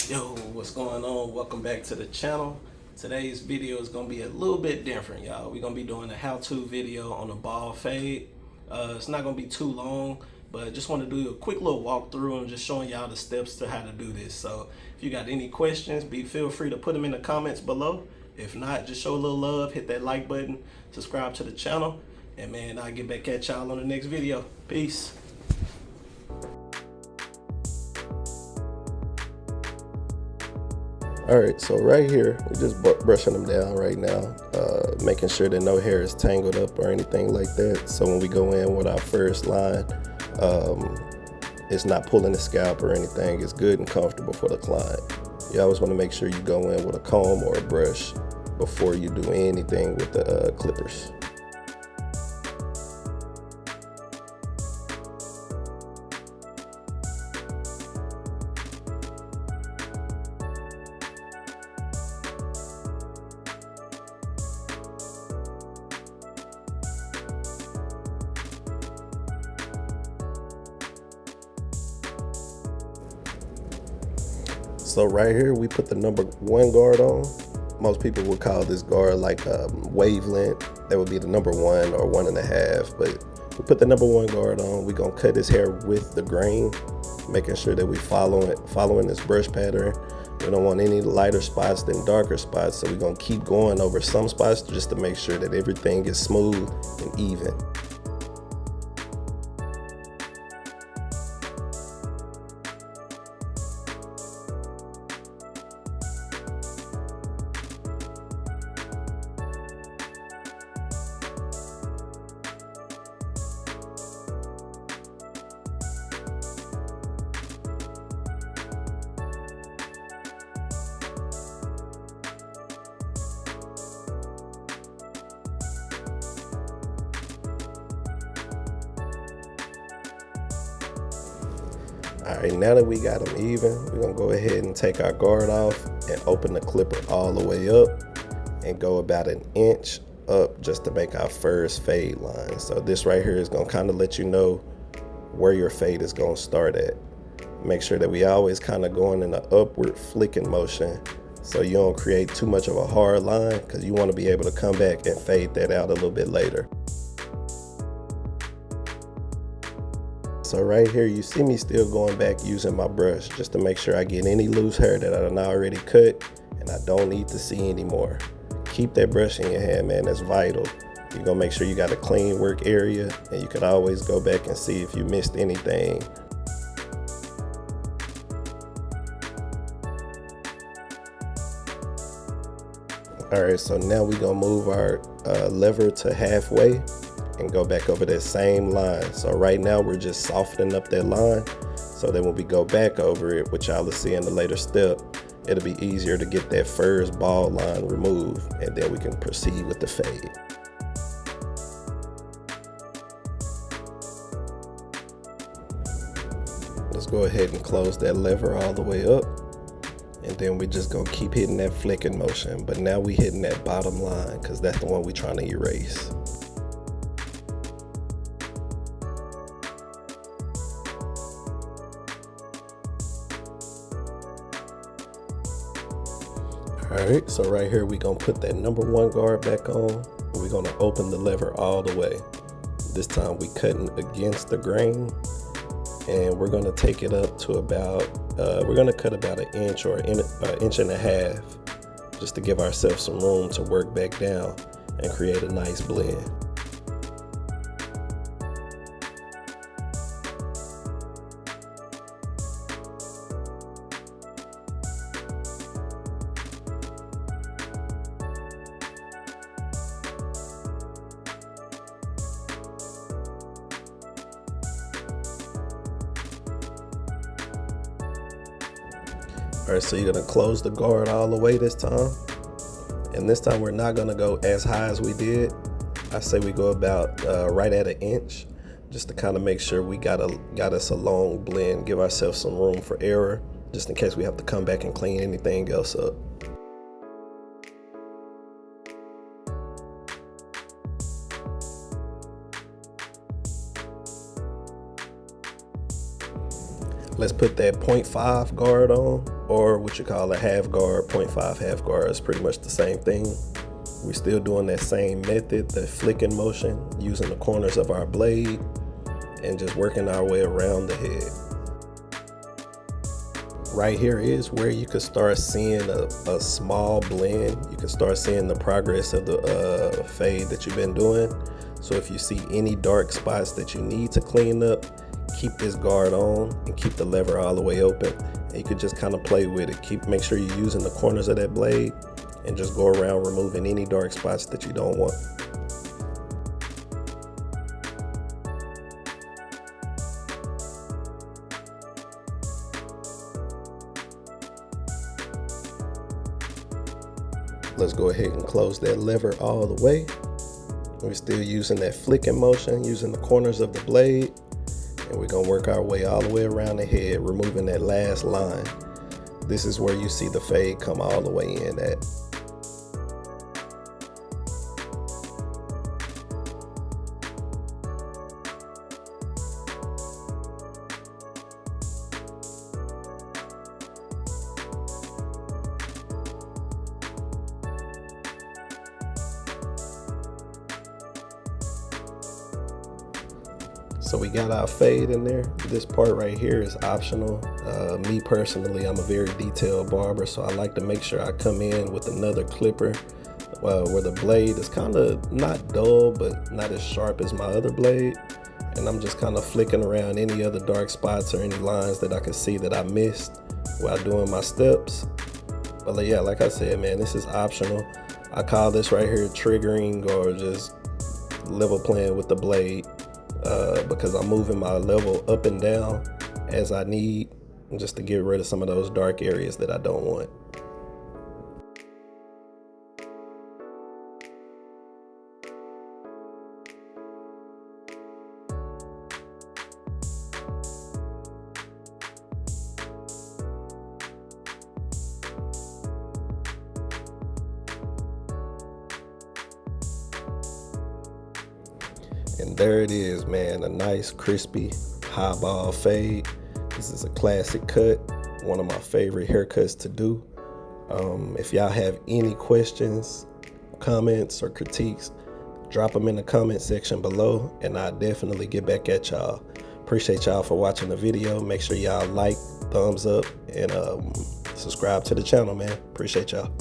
Yo, what's going on? Welcome back to the channel. Today's video is going to be a little bit different, y'all. We're going to be doing a how-to video on a ball fade. It's not going to be too long, but just want to do a quick little walkthrough and just showing y'all the steps to how to do this. So if you got any questions, feel free to put them in the comments below. If not, just show a little love, hit that like button, subscribe to the channel, and man, I'll get back at y'all on the next video. Peace. Alright, so right here, we're just brushing them down right now, making sure that no hair is tangled up or anything like that. So when we go in with our first line, it's not pulling the scalp or anything. It's good and comfortable for the client. You always want to make sure you go in with a comb or a brush before you do anything with the clippers. So right here, we put the number 1 guard on. Most people would call this guard like wavelength. That would be the number 1 or 1.5. But we put the number 1 guard on. We're gonna cut his hair with the grain, making sure that we following this brush pattern. We don't want any lighter spots than darker spots. So we're gonna keep going over some spots just to make sure that everything is smooth and even. All right, now that we got them even, we're gonna go ahead and take our guard off and open the clipper all the way up and go about 1 inch up just to make our first fade line. So this right here is gonna kind of let you know where your fade is gonna start at. Make sure that we always kind of going in an upward flicking motion so you don't create too much of a hard line, because you want to be able to come back and fade that out a little bit later. So right here, you see me still going back using my brush just to make sure I get any loose hair that I done already cut and I don't need to see anymore. Keep that brush in your hand, man, that's vital. You're gonna make sure you got a clean work area, and you can always go back and see if you missed anything. All right, so now we're gonna move our lever to halfway and go back over that same line. So right now we're just softening up that line so that when we go back over it, which y'all will see in the later step, it'll be easier to get that first ball line removed, and then we can proceed with the fade. Let's go ahead and close that lever all the way up, and then we just gonna keep hitting that flicking motion, but now we hitting that bottom line because that's the one we're trying to erase. Alright, so right here we're gonna put that number 1 guard back on. We're gonna open the lever all the way. This time we cutting against the grain, and we're gonna take it up to about, we're gonna cut about 1 inch or an inch and a half, just to give ourselves some room to work back down and create a nice blend. All right, so you're gonna close the guard all the way this time. And this time we're not gonna go as high as we did. I say we go about right at 1 inch, just to kind of make sure we got us a long blend, give ourselves some room for error, just in case we have to come back and clean anything else up. let's put that 0.5 guard on, or what you call a half guard. 0.5 half guard is pretty much the same thing. We're still doing that same method, the flicking motion, using the corners of our blade and just working our way around the head. Right here is where you can start seeing a small blend. You can start seeing the progress of the fade that you've been doing. So if you see any dark spots that you need to clean up, keep this guard on and keep the lever all the way open. And you could just kind of play with it. Make sure you're using the corners of that blade and just go around removing any dark spots that you don't want. Let's go ahead and close that lever all the way. We're still using that flicking motion, using the corners of the blade, and we're gonna work our way all the way around the head, removing that last line. This is where you see the fade come all the way in at. So we got our fade in there. This part right here is optional. Me personally, I'm a very detailed barber, so I like to make sure I come in with another clipper where the blade is kind of not dull, but not as sharp as my other blade. And I'm just kind of flicking around any other dark spots or any lines that I can see that I missed while doing my steps. But yeah, like I said, man, this is optional. I call this right here triggering, or just level playing with the blade. Because I'm moving my level up and down as I need, just to get rid of some of those dark areas that I don't want. And there it is, man, a nice crispy highball fade. This is a classic cut, one of my favorite haircuts to do. If y'all have any questions, comments, or critiques, drop them in the comment section below, and I'll definitely get back at y'all. Appreciate y'all for watching the video. Make sure y'all like, thumbs up, and subscribe to the channel, man. Appreciate y'all.